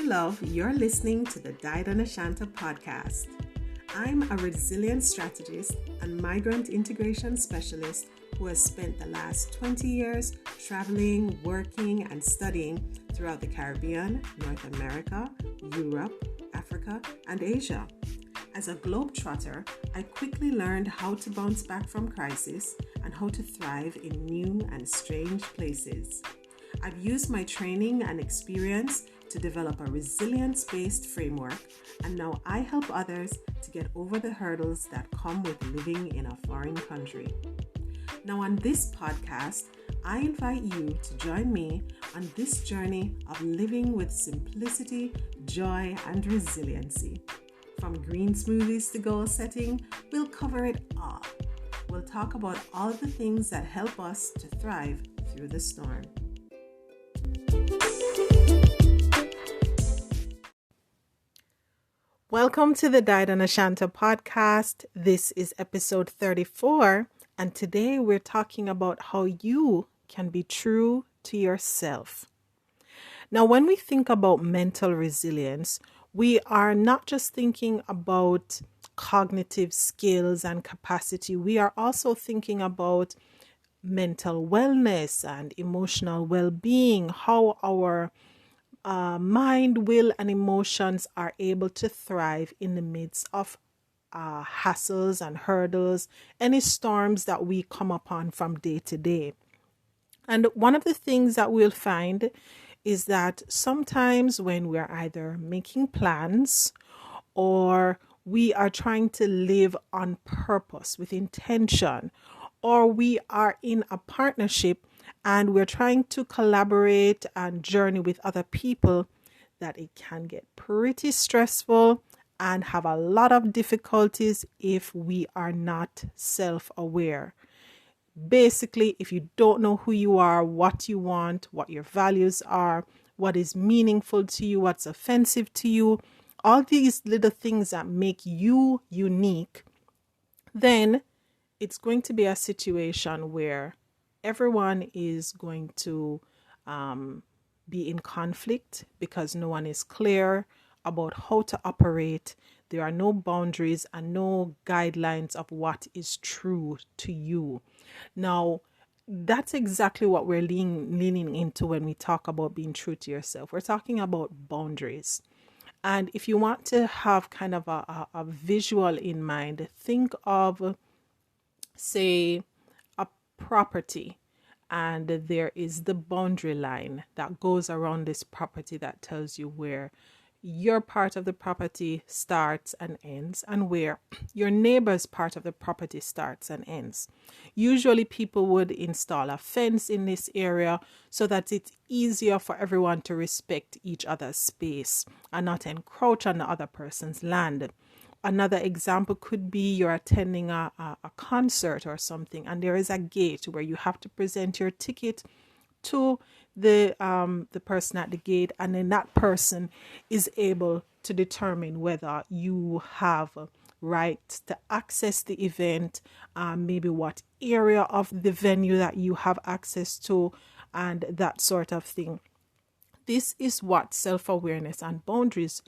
love, you're listening to the Died on Ashanta podcast. I'm a resilience strategist and migrant integration specialist who has spent the last 20 years traveling, working, and studying throughout the Caribbean, North America, Europe, Africa, and Asia. As a globetrotter, I quickly learned how to bounce back from crisis and how to thrive in new and strange places. I've used my training and experience to develop a resilience-based framework, and now I help others to get over the hurdles that come with living in a foreign country. Now on this podcast, I invite you to join me on this journey of living with simplicity, joy, and resiliency. From green smoothies to goal setting, we'll cover it all. We'll talk about all the things that help us to thrive through the storm. Welcome to the Died on Ashanta podcast. This is episode 34, and today we're talking about how you can be true to yourself. Now, when we think about mental resilience, we are not just thinking about cognitive skills and capacity. We are also thinking about mental wellness and emotional well-being, how our mind, will, and emotions are able to thrive in the midst of hassles and hurdles, any storms that we come upon from day to day. And one of the things that we'll find is that sometimes when we're either making plans or we are trying to live on purpose with intention, or we are in a partnership and we're trying to collaborate and journey with other people, that it can get pretty stressful and have a lot of difficulties if we are not self-aware. Basically, if you don't know who you are, what you want, what your values are, what is meaningful to you, what's offensive to you, all these little things that make you unique, then it's going to be a situation where everyone is going to be in conflict because no one is clear about how to operate. There are no boundaries and no guidelines of what is true to you. Now, that's exactly what we're leaning into when we talk about being true to yourself. We're talking about boundaries. And if you want to have kind of a visual in mind, think of, say, a property, and there is the boundary line that goes around this property that tells you where your part of the property starts and ends and where your neighbor's part of the property starts and ends. Usually people would install a fence in this area so that it's easier for everyone to respect each other's space and not encroach on the other person's land. Another example could be you're attending a concert or something, and there is a gate where you have to present your ticket to the person at the gate, and then that person is able to determine whether you have right to access the event, maybe what area of the venue that you have access to, and that sort of thing. This is what self-awareness and boundaries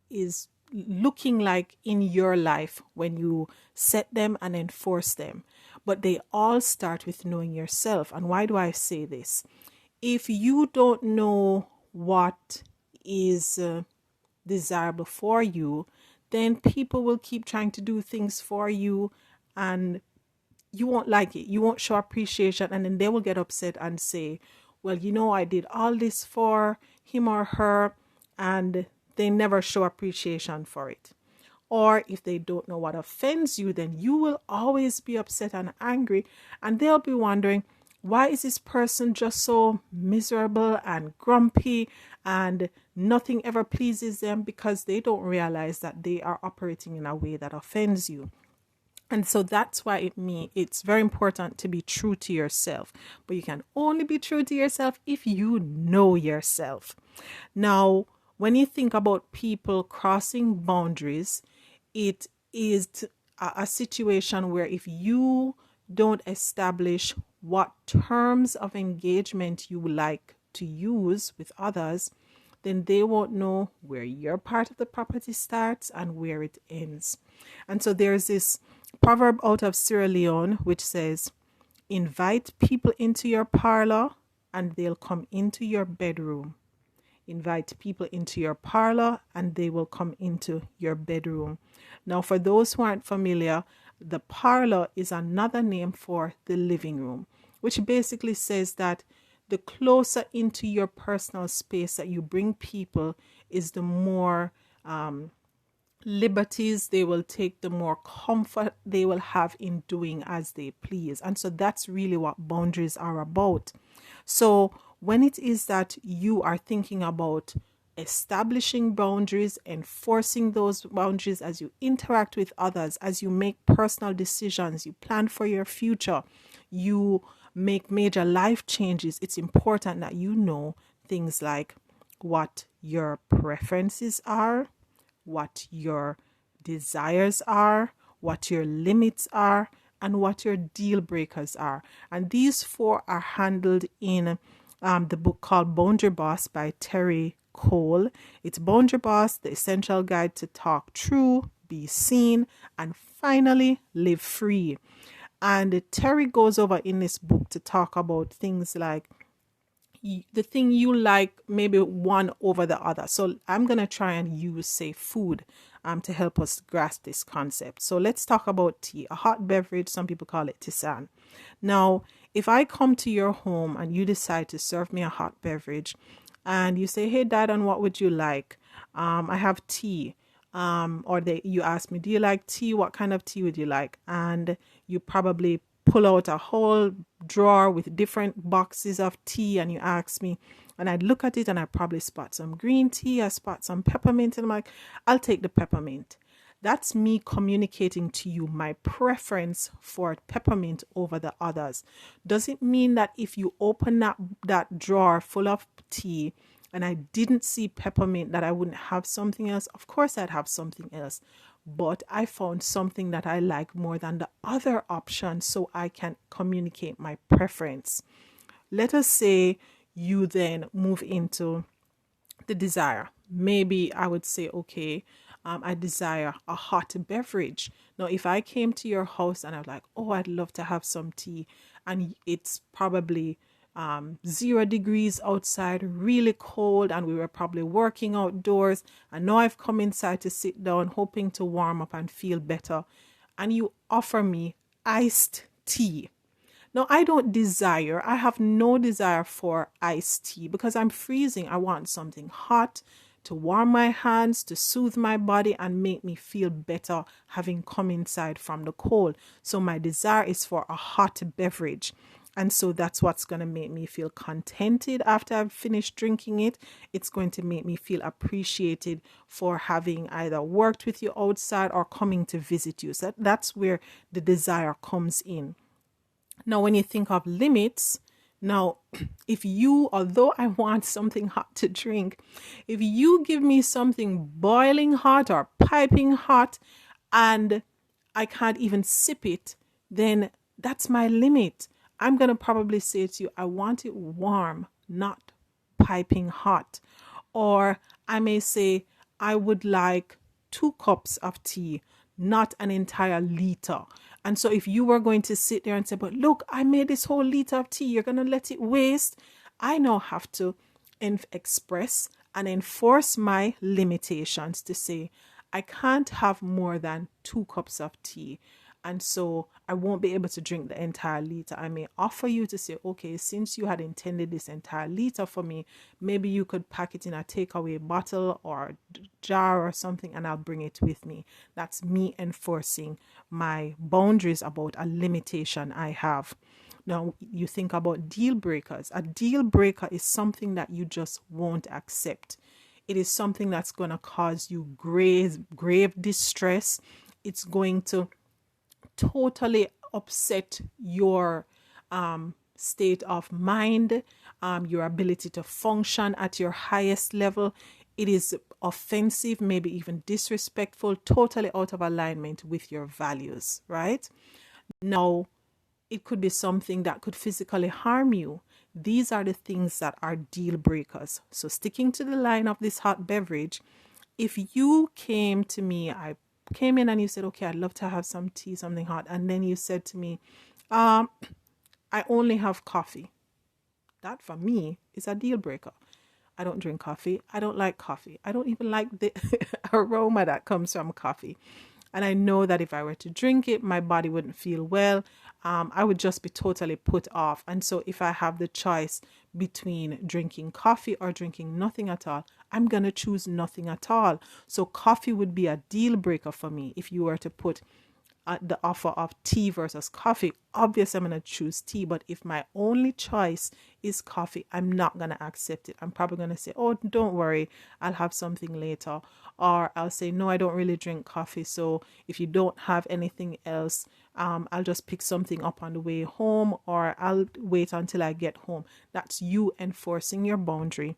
is looking like in your life when you set them and enforce them. But they all start with knowing yourself. And why do I say this? If you don't know what is desirable for you, then people will keep trying to do things for you and you won't like it. You won't show appreciation, and then they will get upset and say, well, I did all this for him or her, and they never show appreciation for it. Or if they don't know what offends you, then you will always be upset and angry, and they'll be wondering, why is this person just so miserable and grumpy and nothing ever pleases them? Because they don't realize that they are operating in a way that offends you. And so that's why it's very important to be true to yourself. But you can only be true to yourself if you know yourself. Now, when you think about people crossing boundaries, it is a situation where if you don't establish what terms of engagement you like to use with others, then they won't know where your part of the property starts and where it ends. And so there's this proverb out of Sierra Leone which says, invite people into your parlor and they'll come into your bedroom. Invite people into your parlor and they will come into your bedroom. Now, for those who aren't familiar, the parlor is another name for the living room, which basically says that the closer into your personal space that you bring people is the more liberties they will take, the more comfort they will have in doing as they please. And so that's really what boundaries are about. So when it is that you are thinking about establishing boundaries, enforcing those boundaries as you interact with others, as you make personal decisions, you plan for your future, you make major life changes, it's important that you know things like what your preferences are, what your desires are, what your limits are, and what your deal breakers are. And these four are handled in the book called Boundary Boss by Terry Cole. It's Boundary Boss, the essential guide to talk true, be seen, and finally live free. And Terry goes over in this book to talk about things like the thing you like, maybe one over the other. So I'm going to try and use, say, food to help us grasp this concept. So let's talk about tea, a hot beverage. Some people call it tisane. Now, if I come to your home and you decide to serve me a hot beverage and you say, hey, Dad, and what would you like? I have tea. You ask me, do you like tea? What kind of tea would you like? And you probably pull out a whole drawer with different boxes of tea and you ask me, and I'd look at it and I probably spot some green tea, I spot some peppermint, and I'm like, I'll take the peppermint. That's me communicating to you my preference for peppermint over the others. Does it mean that if you open that drawer full of tea and I didn't see peppermint, that I wouldn't have something else? Of course I'd have something else. But I found something that I like more than the other option, so I can communicate my preference. Let us say you then move into the desire. Maybe I would say, okay, I desire a hot beverage. Now, if I came to your house and I was like, oh, I'd love to have some tea, and it's probably 0 degrees outside, really cold, and we were probably working outdoors, and now I've come inside to sit down hoping to warm up and feel better, and you offer me iced tea. Now, I have no desire for iced tea because I'm freezing. I want something hot to warm my hands, to soothe my body and make me feel better having come inside from the cold. So my desire is for a hot beverage. And so that's what's going to make me feel contented after I've finished drinking it. It's going to make me feel appreciated for having either worked with you outside or coming to visit you. So that's where the desire comes in. Now, when you think of limits, now, although I want something hot to drink, if you give me something boiling hot or piping hot and I can't even sip it, then that's my limit. I'm going to probably say to you, I want it warm, not piping hot. Or I may say, I would like 2 cups of tea, not an entire liter. And so if you were going to sit there and say, but look, I made this whole liter of tea, you're going to let it waste. I now have to express and enforce my limitations to say, I can't have more than 2 cups of tea. And so I won't be able to drink the entire liter. I may offer you to say, okay, since you had intended this entire liter for me, maybe you could pack it in a takeaway bottle or jar or something and I'll bring it with me. That's me enforcing my boundaries about a limitation I have. Now, you think about deal breakers. A deal breaker is something that you just won't accept. It is something that's going to cause you grave distress. It's going to totally upset your state of mind, your ability to function at your highest level. It is offensive, maybe even disrespectful, totally out of alignment with your values, right? Now, It could be something that could physically harm you. These are the things that are deal breakers. So sticking to the line of this hot beverage, if you came to me, I came in and you said, okay, I'd love to have some tea, something hot. And then you said to me, I only have coffee. That for me is a deal breaker. I don't drink coffee. I don't like coffee. I don't even like the aroma that comes from coffee. And I know that if I were to drink it, my body wouldn't feel well. I would just be totally put off. And so if I have the choice between drinking coffee or drinking nothing at all, I'm going to choose nothing at all. So coffee would be a deal breaker for me. If you were to put the offer of tea versus coffee, obviously I'm going to choose tea. But if my only choice is coffee, I'm not going to accept it. I'm probably going to say, oh, don't worry, I'll have something later. Or I'll say, no, I don't really drink coffee. So if you don't have anything else, I'll just pick something up on the way home, or I'll wait until I get home. That's you enforcing your boundary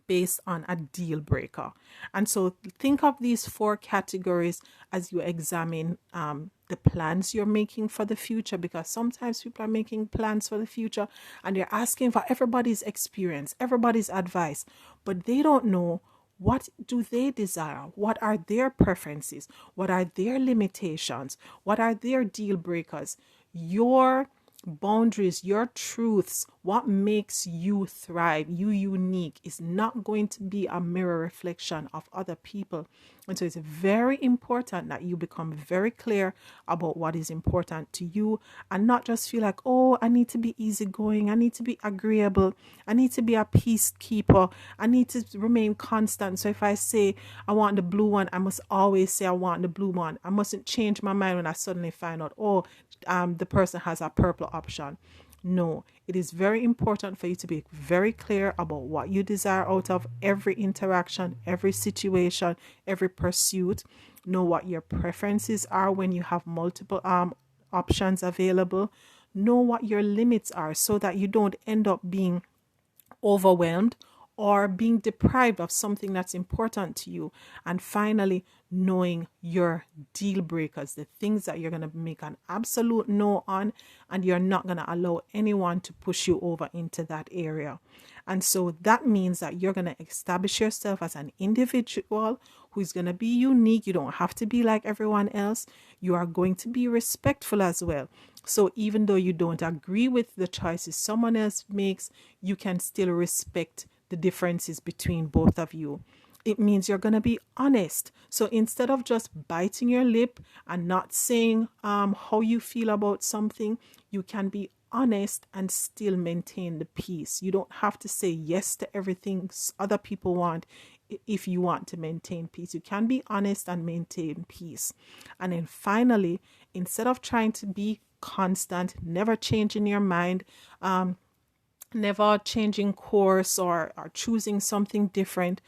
based on a deal breaker. And so think of these 4 categories as you examine the plans you're making for the future, because sometimes people are making plans for the future and they're asking for everybody's experience, everybody's advice, but they don't know what do they desire, what are their preferences, what are their limitations, what are their deal breakers. Your boundaries, your truths, what makes you thrive, you unique, is not going to be a mirror reflection of other people. And so it's very important that you become very clear about what is important to you, and not just feel like, oh, I need to be easygoing, I need to be agreeable, I need to be a peacekeeper, I need to remain constant. So if I say I want the blue one, I must always say I want the blue one. I mustn't change my mind when I suddenly find out, oh, the person has a purple option. No, it is very important for you to be very clear about what you desire out of every interaction, every situation, every pursuit. Know what your preferences are when you have multiple options available. Know what your limits are so that you don't end up being overwhelmed or being deprived of something that's important to you. And finally, knowing your deal breakers, the things that you're going to make an absolute no on, and you're not going to allow anyone to push you over into that area. And so that means that you're going to establish yourself as an individual who's going to be unique. You don't have to be like everyone else. You are going to be respectful as well. So even though you don't agree with the choices someone else makes, you can still respect the differences between both of you. It means you're going to be honest. So instead of just biting your lip and not saying how you feel about something, you can be honest and still maintain the peace. You don't have to say yes to everything other people want if you want to maintain peace. You can be honest and maintain peace. And then finally, instead of trying to be constant, never changing your mind, never changing course or choosing something different,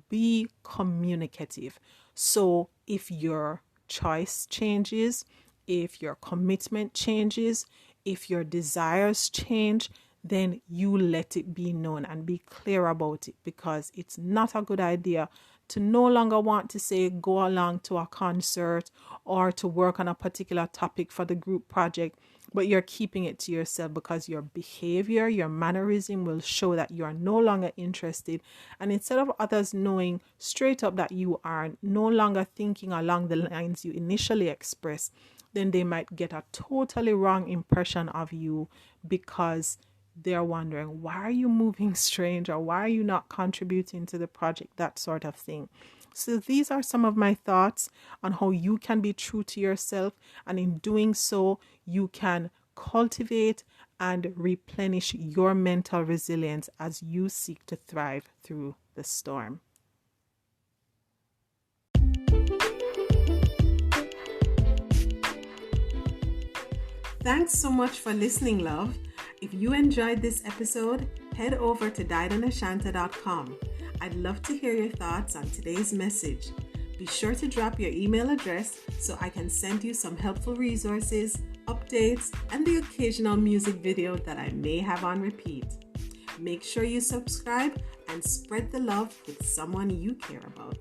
be communicative. So if your choice changes, if your commitment changes, if your desires change, then you let it be known and be clear about it, because it's not a good idea to no longer want to say go along to a concert or to work on a particular topic for the group project, but you're keeping it to yourself because your behavior, your mannerism will show that you are no longer interested. And instead of others knowing straight up that you are no longer thinking along the lines you initially expressed, then they might get a totally wrong impression of you, because they're wondering, why are you moving strange, or why are you not contributing to the project, that sort of thing. So these are some of my thoughts on how you can be true to yourself, and in doing so, you can cultivate and replenish your mental resilience as you seek to thrive through the storm. Thanks so much for listening, love. If you enjoyed this episode, head over to diadanashanta.com. I'd love to hear your thoughts on today's message. Be sure to drop your email address so I can send you some helpful resources, updates, and the occasional music video that I may have on repeat. Make sure you subscribe and spread the love with someone you care about.